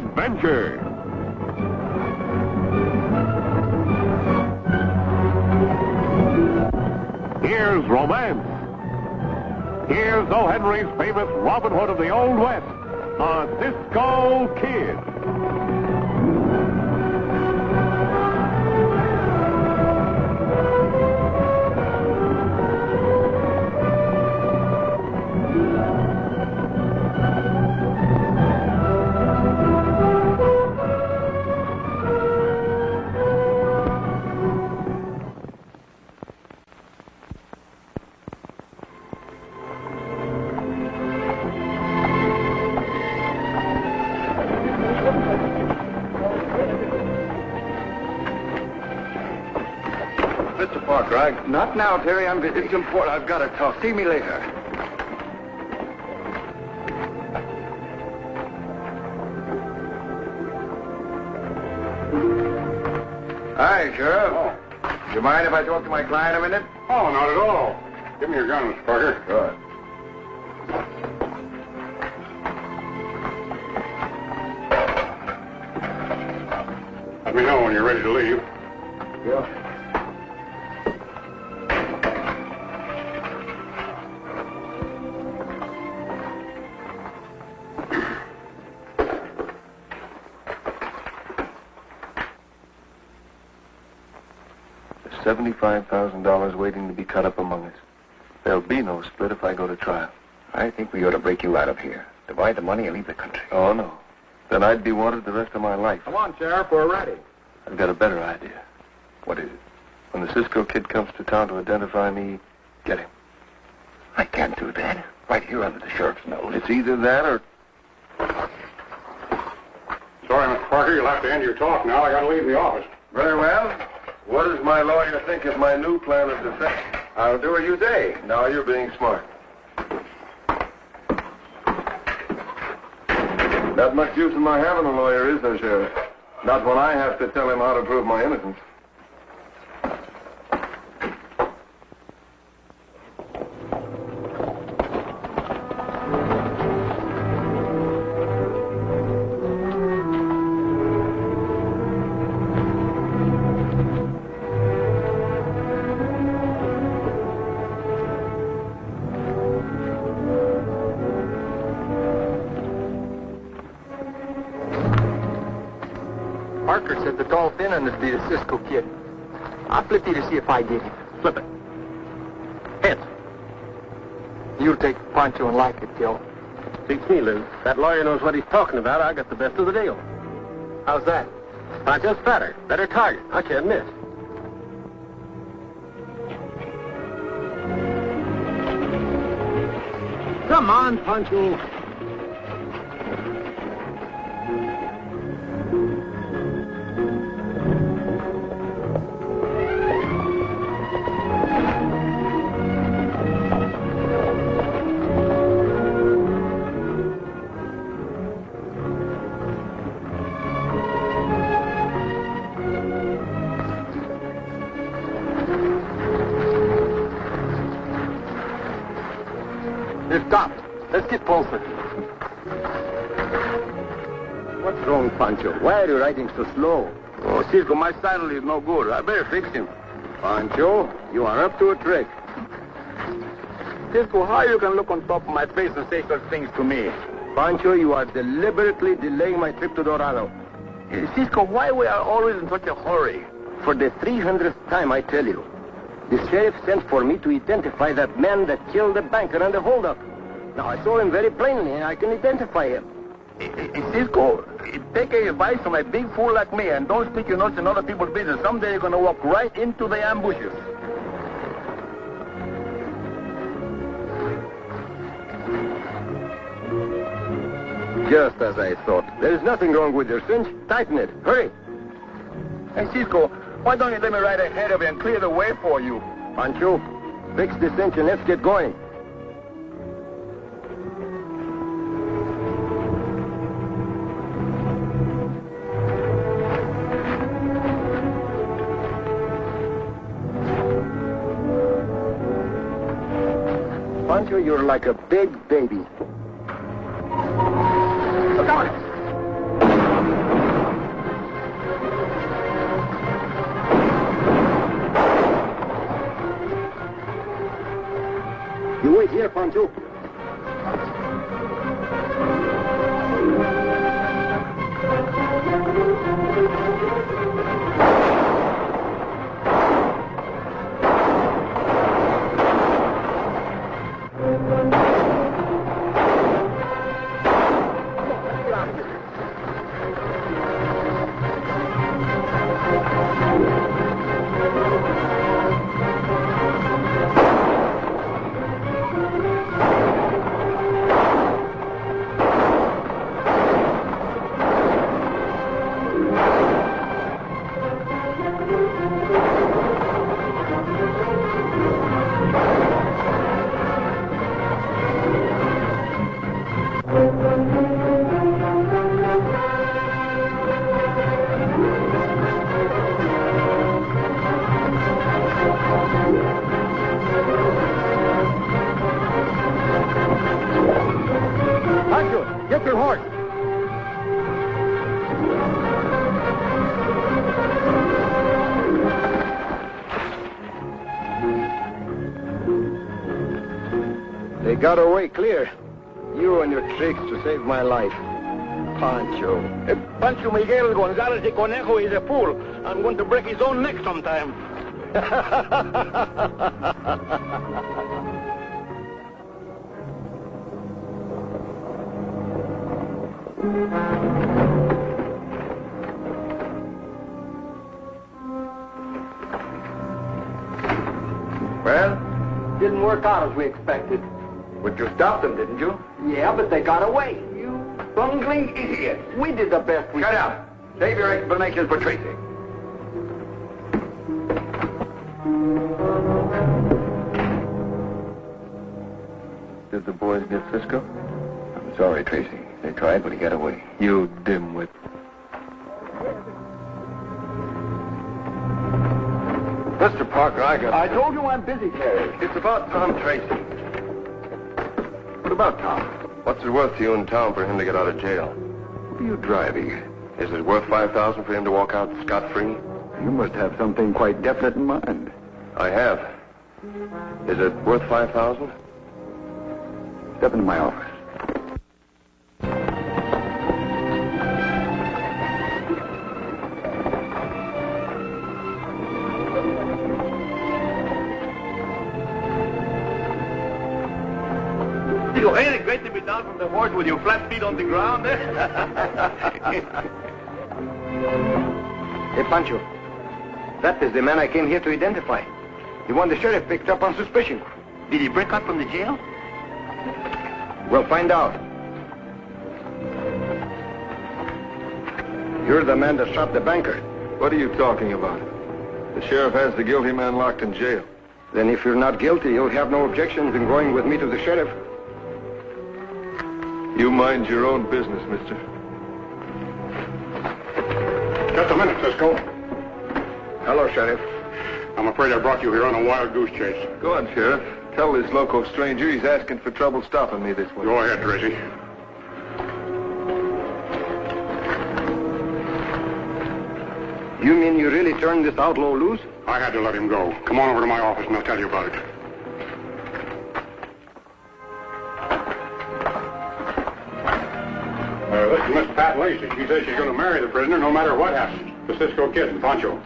adventure. Here's romance. Here's O. Henry's famous Robin Hood of the Old West, a Cisco Kid. Mr. Parker, Not now, Terry. It's important. I've got to talk. See me later. Hi, Sheriff. Oh. Do you mind if I talk to my client a minute? Oh, not at all. Give me your gun, Mr. Parker. Good. Let me know when you're ready to leave. Yeah. $75,000 waiting to be cut up among us. There'll be no split if I go to trial. I think we ought to break you out of here. Divide the money and leave the country. Oh, no. Then I'd be wanted the rest of my life. Come on, Sheriff. We're ready. I've got a better idea. What is it? When the Cisco kid comes to town to identify me, get him. I can't do that. Right here under the sheriff's nose. It's either that or... Sorry, Mr. Parker. You'll have to end your talk now. I got to leave the office. Very well. What does my lawyer think of my new plan of defense? I'll do as you say. Now you're being smart. Not much use in my having a lawyer, is there, Sheriff? Not when I have to tell him how to prove my innocence. Parker said the tall thin one would be the Cisco kid. I'll flip you to see if I get him. Flip it. Heads. You'll take Pancho and like it, Joe. Beats me, Liz. That lawyer knows what he's talking about. I got the best of the deal. How's that? Pancho's fatter. Better target. I can't miss. Come on, Pancho. They've stopped. Let's get closer. What's wrong, Pancho? Why are you riding so slow? Oh, Cisco, my saddle is no good. I better fix him. Pancho, you are up to a trick. Cisco, how you can look on top of my face and say such things to me? Pancho, you are deliberately delaying my trip to Dorado. Cisco, why we are always in such a hurry? For the 300th time, I tell you. The sheriff sent for me to identify that man that killed the banker and the holdup. Now, I saw him very plainly, and I can identify him. Cisco, take advice from a big fool like me and don't stick your nose in other people's business. Someday you're going to walk right into the ambushes. Just as I thought. There's nothing wrong with your cinch. Tighten it. Hurry. Hey, Cisco, why don't you let me ride ahead of you and clear the way for you? Pancho, fix the cinch and let's get going. Pancho, you're like a big baby. Look out! You wait here, Pancho. Get your horse. They got away clear. You and your tricks to save my life. Pancho. Pancho Miguel Gonzalez de Conejo is a fool. I'm going to break his own neck sometime. Well, Didn't work out as we expected. but you stopped them, didn't you? Yeah, but they got away. You bungling idiot. We did the best we Shut up. Save your explanations for Tracy. Did the boys get Cisco? I'm sorry, Tracy. They tried, but he got away. You dimwit. Mr. Parker, I told you I'm busy, Terry. It's about Tom Tracy. What about Tom? What's it worth to you in town for him to get out of jail? What are you driving at? Is it worth $5,000 for him to walk out scot-free? You must have something quite definite in mind. I have. Is it worth $5,000? Step into my office. Ain't it great to be down from the horse with your flat feet on the ground? Hey, Pancho. That is the man I came here to identify. The one the sheriff picked up on suspicion. Did he break out from the jail? We'll find out. You're the man that shot the banker. What are you talking about? The sheriff has the guilty man locked in jail. Then if you're not guilty, you'll have no objections in going with me to the sheriff. You mind your own business, mister. Just a minute, Cisco. Hello, Sheriff. I'm afraid I brought you here on a wild goose chase. Go on, Sheriff. Tell this loco stranger he's asking for trouble stopping me this way. Go ahead, Tracy. You mean you really turned this outlaw loose? I had to let him go. Come on over to my office and I'll tell you about it. This is Miss Pat Lacey. She says she's going to marry the prisoner no matter what happens. The Cisco Kid and Pancho.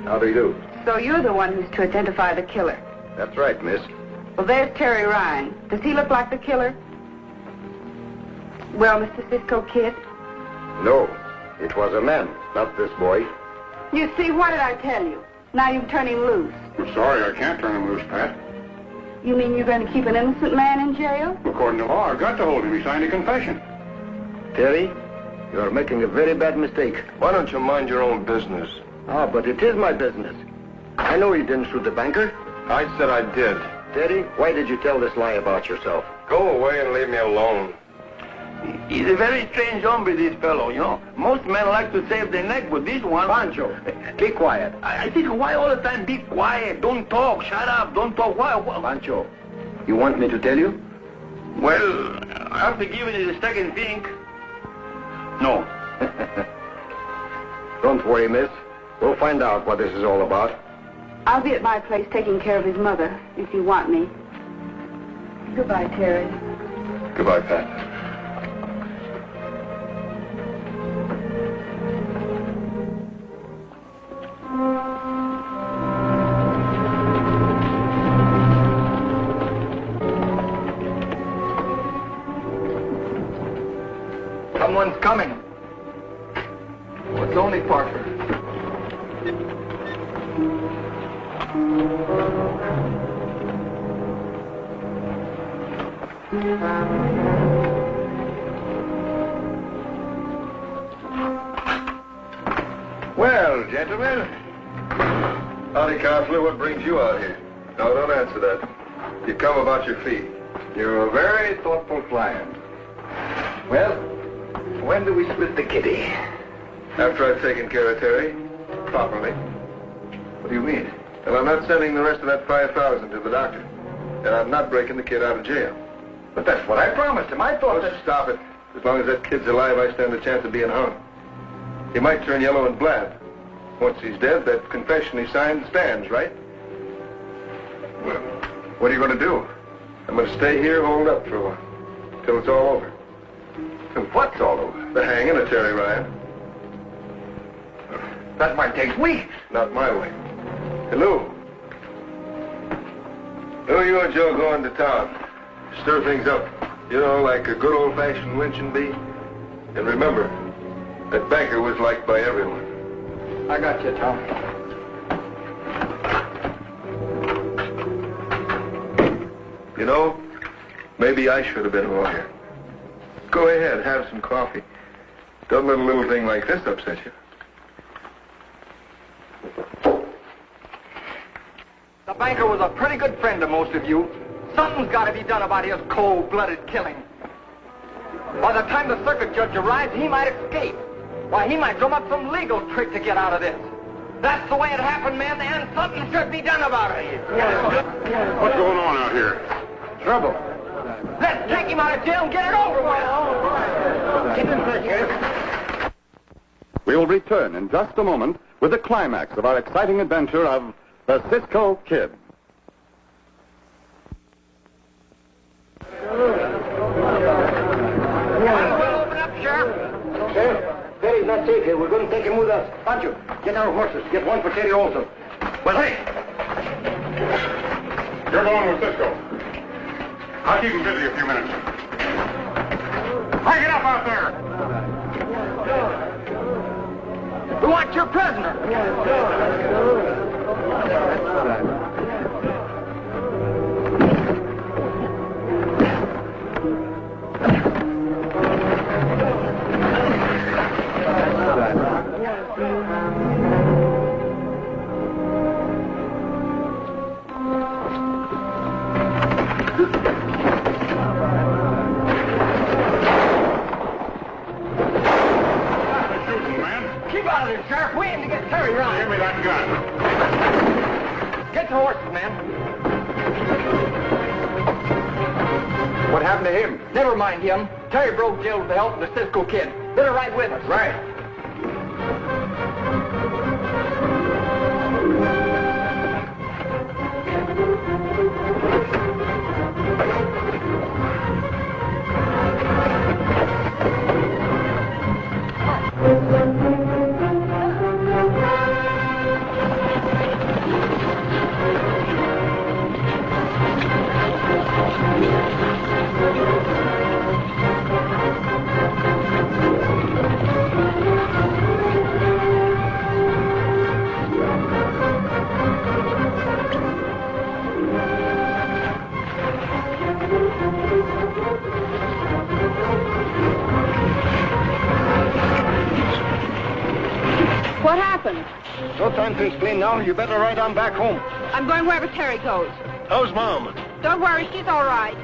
How do you do? So you're the one who's to identify the killer. That's right, miss. Well, there's Terry Ryan. Does he look like the killer? Well, Mr. Cisco Kid? No, it was a man, not this boy. You see, what did I tell you? Now you turn him loose. I'm sorry, I can't turn him loose, Pat. You mean you're going to keep an innocent man in jail? According to law, I've got to hold him. He signed a confession. Terry, you are making a very bad mistake. Why don't you mind your own business? Ah, but it is my business. I know you didn't shoot the banker. I said I did. Terry, why did you tell this lie about yourself? Go away and leave me alone. He's a very strange hombre, this fellow, you know. Most men like to save their neck, but this one... Pancho, be quiet. I think, why all the time be quiet? Don't talk, shut up, don't talk. Why? Pancho, you want me to tell you? Well, after giving it a second think... No. Don't worry, miss. We'll find out what this is all about. I'll be at my place taking care of his mother, if you want me. Goodbye, Terry. Goodbye, Pat. Someone's coming. Oh, it's only Parker. Well, gentlemen. Howdy, Counselor. What brings you out here? No, don't answer that. You come about your feet. You're a very thoughtful client. Well, when do we split the kitty? After I've taken care of Terry, properly. What do you mean? And I'm not sending the rest of that $5,000 to the doctor. And I'm not breaking the kid out of jail. But that's what I promised him. I thought that... Stop it. As long as that kid's alive, I stand a chance of being hung. He might turn yellow and blab. Once he's dead, that confession he signed stands, right? Well, what are you going to do? I'm going to stay here holed up for a while. Till it's all over. Till what's all over? The hanging of Terry Ryan. That might take weeks. Not my way. Hey, Lou. Lou, you and Joe go into town. Stir things up. You know, like a good old-fashioned lynching bee. And remember, that banker was liked by everyone. I got you, Tom. You know, maybe I should have been a lawyer. Go ahead, have some coffee. Don't let a little thing like this upset you. The banker was a pretty good friend to most of you. Something's got to be done about his cold-blooded killing. By the time the circuit judge arrives, he might escape. Why, he might drum up some legal trick to get out of this. That's the way it happened, men, and something should be done about it. What's going on out here? Trouble. Let's take him out of jail and get it over with. Keep him there, Sheriff. We will return in just a moment with the climax of our exciting adventure of the Cisco Kid. We'll open up, Sheriff. Sheriff, Terry's not safe here. We're going to take him with us. Pancho, get our horses. Get one for Terry also. Well, hey, You're going with Cisco. I'll keep him busy a few minutes. Hang it up out there! We want your prisoner. Keep out of there, Sheriff. We aim to get Terry Ryan. Give me that gun. Get the horses, man. what happened to him? Never mind him. Terry broke jail with the help of the Cisco Kid. They're right with us. Right. What happened? No time to explain now. You better ride on back home. I'm going wherever Terry goes. How's Mom? Don't worry, she's all right.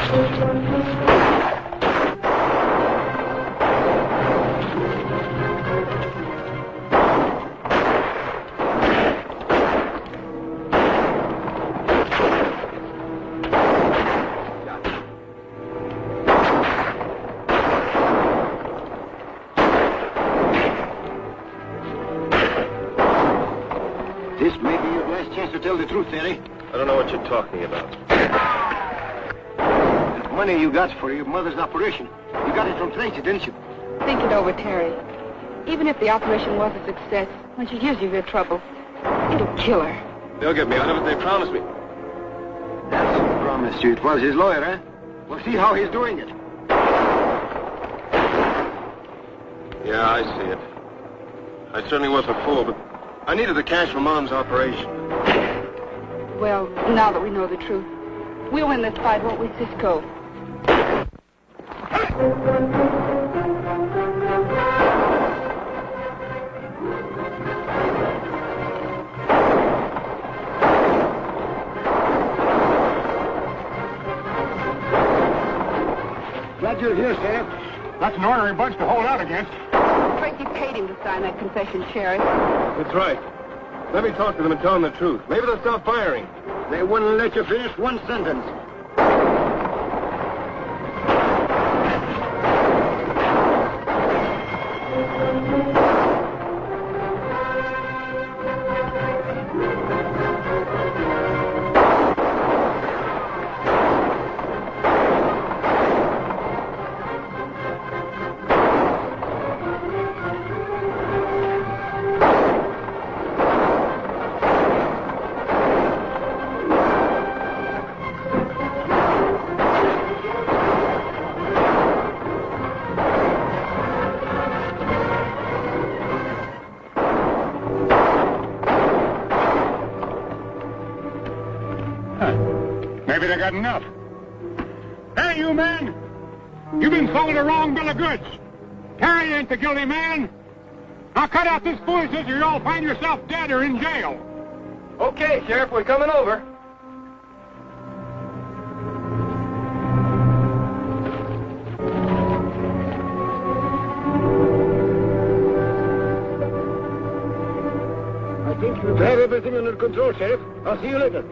This may be your last chance to tell the truth, Terry. I don't know what you're talking about. That money you got for your mother's operation, you got it from Tracy, didn't you? Think it over, Terry. Even if the operation was a success, when she hears of your trouble, it'll kill her. They'll get me out of it, they promised me. That's who promised you. It was his lawyer, eh? We'll see how he's doing it. Yeah, I see it. I certainly was a fool, but I needed the cash for Mom's operation. Well, now that we know the truth, we'll win this fight, won't we, Cisco? Glad you're here, Sheriff. That's an ornery bunch to hold out against. Tracy paid him to sign that confession, Sheriff. That's right. Let me talk to them and tell them the truth. Maybe they'll stop firing. They wouldn't let you finish one sentence. Maybe they got enough. Hey, you men! You've been sold the wrong bill of goods. Terry ain't the guilty man. Now cut out this foolishness or you'll all find yourself dead or in jail. Okay, Sheriff, we're coming over. I think you have everything under control, Sheriff. I'll see you later.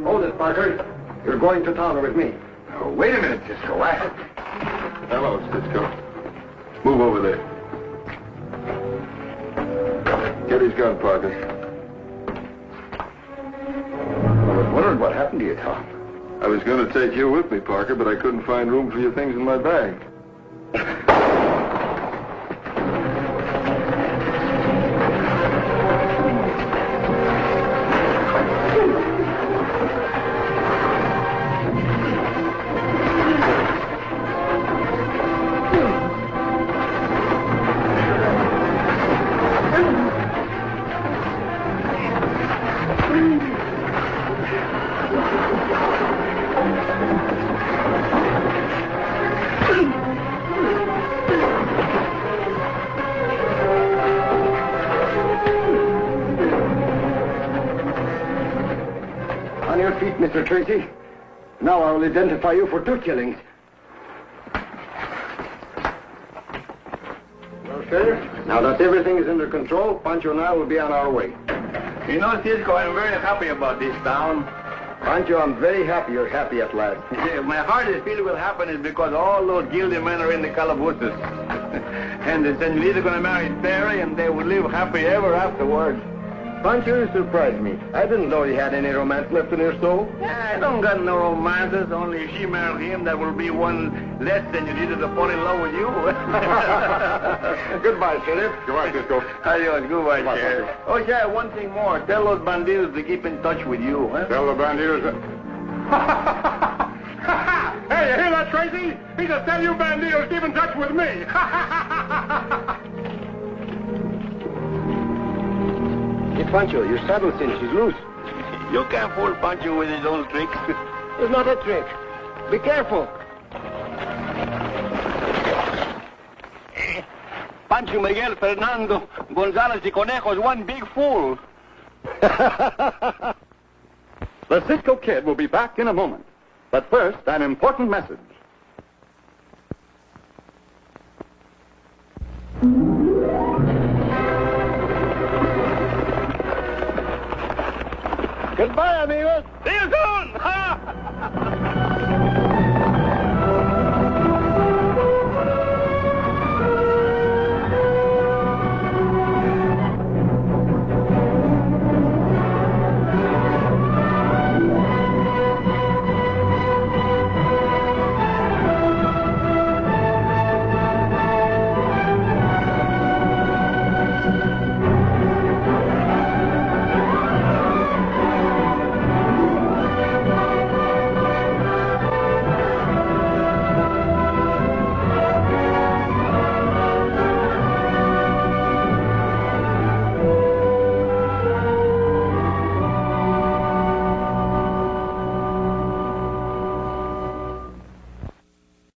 Hold it, Parker. You're going to town with me. Oh, wait a minute, Cisco. Hello, Cisco. Move over there. Get his gun, Parker. I was wondering what happened to you, Tom. I was going to take you with me, Parker, but I couldn't find room for your things in my bag. On your feet, Mr. Tracy. Now I will identify you for 2 killings. Well, Sheriff, now that everything is under control, Pancho and I will be on our way. You know, Cisco, I'm very happy about this town. Pancho, I'm very happy you're happy at last. My heart is filled with happiness because all those guilty men are in the calabooses. And the senorita going to marry Perry, and they will live happy ever afterwards. Pancho, you surprised me. I didn't know you had any romance left in your soul. I don't got no romances, only if she marries him, that will be one less senorita to fall in love with you. Goodbye, Sheriff. Goodbye, Cisco. Adios, goodbye, Goodbye, Sheriff. Pancho. Oh, yeah, one thing more. Tell those bandidos to keep in touch with you, huh? Tell the banditos that... Hey, you hear that, Tracy? He said, tell you banditos, keep in touch with me. Hey, Pancho, your saddle cinch is loose. You can't fool Pancho with his own tricks. It's not a trick. Be careful. Pancho Miguel Fernando González y Conejo is one big fool. The Cisco Kid will be back in a moment. But first, an important message. Goodbye, amigos. See you soon!